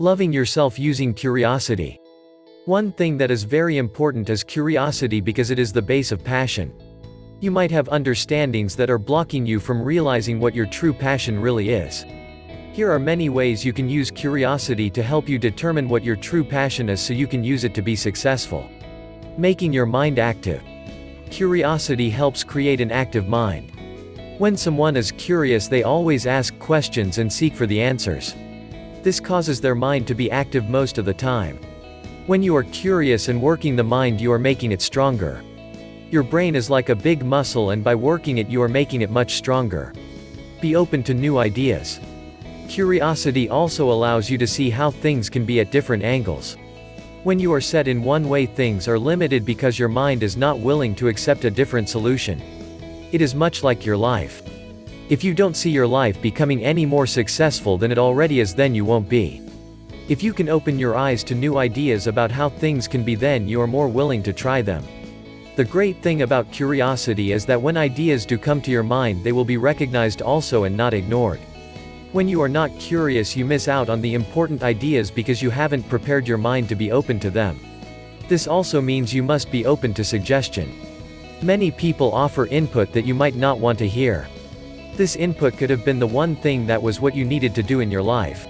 Loving yourself using curiosity. One thing that is very important is curiosity because it is the base of passion. You might have understandings that are blocking you from realizing what your true passion really is. Here are many ways you can use curiosity to help you determine what your true passion is so you can use it to be successful. Making your mind active. Curiosity helps create an active mind. When someone is curious, they always ask questions and seek for the answers. This causes their mind to be active most of the time. When you are curious and working the mind, you are making it stronger. Your brain is like a big muscle, and by working it you are making it much stronger. Be open to new ideas. Curiosity also allows you to see how things can be at different angles. When you are set in one way, things are limited because your mind is not willing to accept a different solution. It is much like your life. If you don't see your life becoming any more successful than it already is, then you won't be. If you can open your eyes to new ideas about how things can be, then you are more willing to try them. The great thing about curiosity is that when ideas do come to your mind, they will be recognized also and not ignored. When you are not curious, you miss out on the important ideas because you haven't prepared your mind to be open to them. This also means you must be open to suggestion. Many people offer input that you might not want to hear. This input could have been the one thing that was what you needed to do in your life.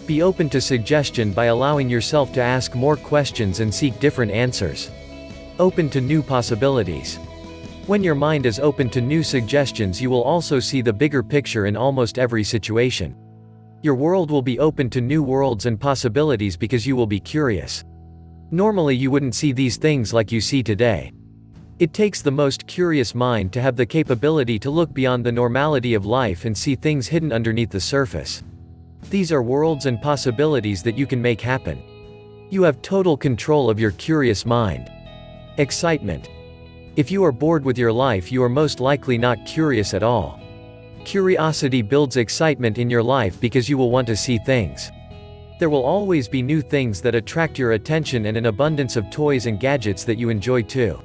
Be open to suggestion by allowing yourself to ask more questions and seek different answers. Open to new possibilities. When your mind is open to new suggestions, you will also see the bigger picture in almost every situation. Your world will be open to new worlds and possibilities because you will be curious. Normally you wouldn't see these things like you see today. It takes the most curious mind to have the capability to look beyond the normality of life and see things hidden underneath the surface. These are worlds and possibilities that you can make happen. You have total control of your curious mind. Excitement. If you are bored with your life, you are most likely not curious at all. Curiosity builds excitement in your life because you will want to see things. There will always be new things that attract your attention and an abundance of toys and gadgets that you enjoy too.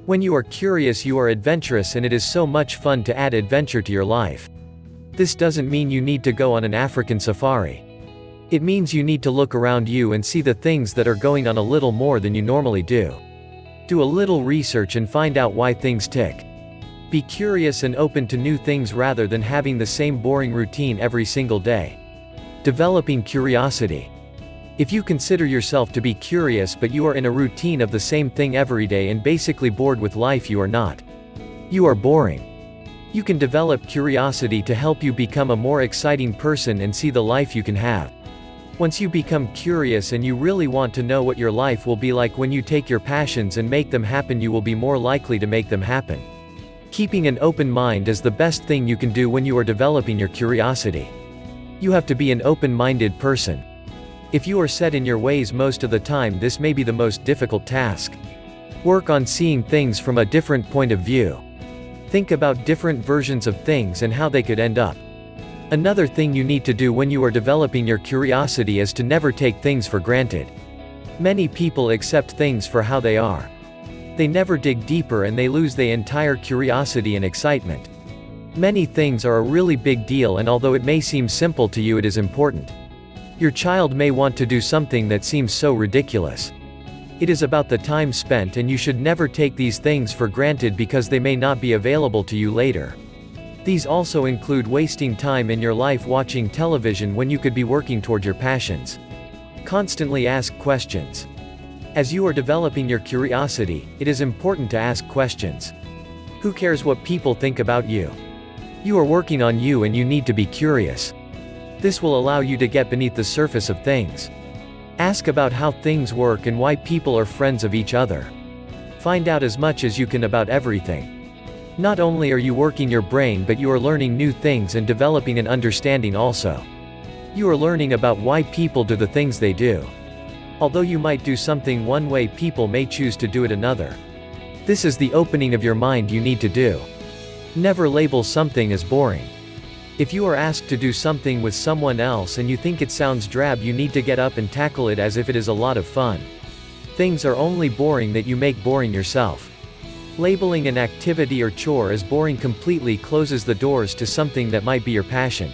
When you are curious, you are adventurous, and it is so much fun to add adventure to your life. This doesn't mean you need to go on an African safari. It means you need to look around you and see the things that are going on a little more than you normally do. Do a little research and find out why things tick. Be curious and open to new things rather than having the same boring routine every single day. Developing curiosity. If you consider yourself to be curious but you are in a routine of the same thing every day and basically bored with life, you are not. You are boring. You can develop curiosity to help you become a more exciting person and see the life you can have. Once you become curious and you really want to know what your life will be like when you take your passions and make them happen, you will be more likely to make them happen. Keeping an open mind is the best thing you can do when you are developing your curiosity. You have to be an open-minded person. If you are set in your ways most of the time, this may be the most difficult task. Work on seeing things from a different point of view. Think about different versions of things and how they could end up. Another thing you need to do when you are developing your curiosity is to never take things for granted. Many people accept things for how they are. They never dig deeper and they lose their entire curiosity and excitement. Many things are a really big deal, and although it may seem simple to you, it is important. Your child may want to do something that seems so ridiculous. It is about the time spent, and you should never take these things for granted because they may not be available to you later. These also include wasting time in your life watching television when you could be working toward your passions. Constantly ask questions. As you are developing your curiosity, it is important to ask questions. Who cares what people think about you? You are working on you and you need to be curious. This will allow you to get beneath the surface of things. Ask about how things work and why people are friends of each other. Find out as much as you can about everything. Not only are you working your brain, but you are learning new things and developing an understanding also. You are learning about why people do the things they do. Although you might do something one way, people may choose to do it another. This is the opening of your mind you need to do. Never label something as boring. If you are asked to do something with someone else and you think it sounds drab, you need to get up and tackle it as if it is a lot of fun. Things are only boring that you make boring yourself. Labeling an activity or chore as boring completely closes the doors to something that might be your passion.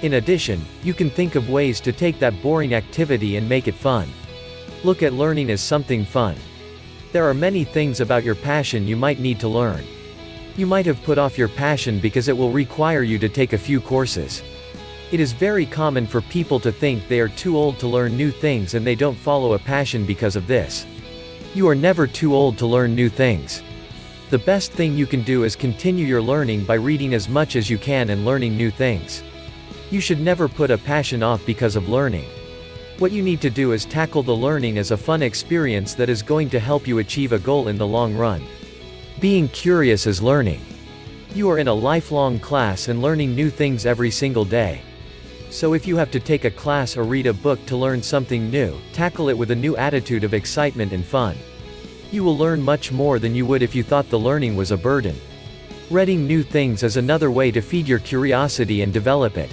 In addition, you can think of ways to take that boring activity and make it fun. Look at learning as something fun. There are many things about your passion you might need to learn. You might have put off your passion because it will require you to take a few courses. It is very common for people to think they are too old to learn new things and they don't follow a passion because of this. You are never too old to learn new things. The best thing you can do is continue your learning by reading as much as you can and learning new things. You should never put a passion off because of learning. What you need to do is tackle the learning as a fun experience that is going to help you achieve a goal in the long run. Being curious is learning. You are in a lifelong class and learning new things every single day. So if you have to take a class or read a book to learn something new, tackle it with a new attitude of excitement and fun. You will learn much more than you would if you thought the learning was a burden. Reading new things is another way to feed your curiosity and develop it.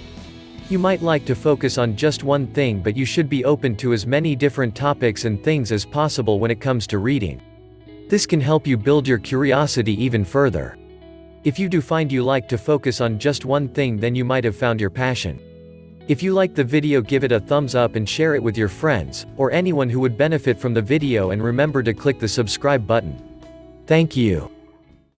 You might like to focus on just one thing, but you should be open to as many different topics and things as possible when it comes to reading. This can help you build your curiosity even further. If you do find you like to focus on just one thing, then you might have found your passion. If you like the video, give it a thumbs up and share it with your friends, or anyone who would benefit from the video, and remember to click the subscribe button. Thank you.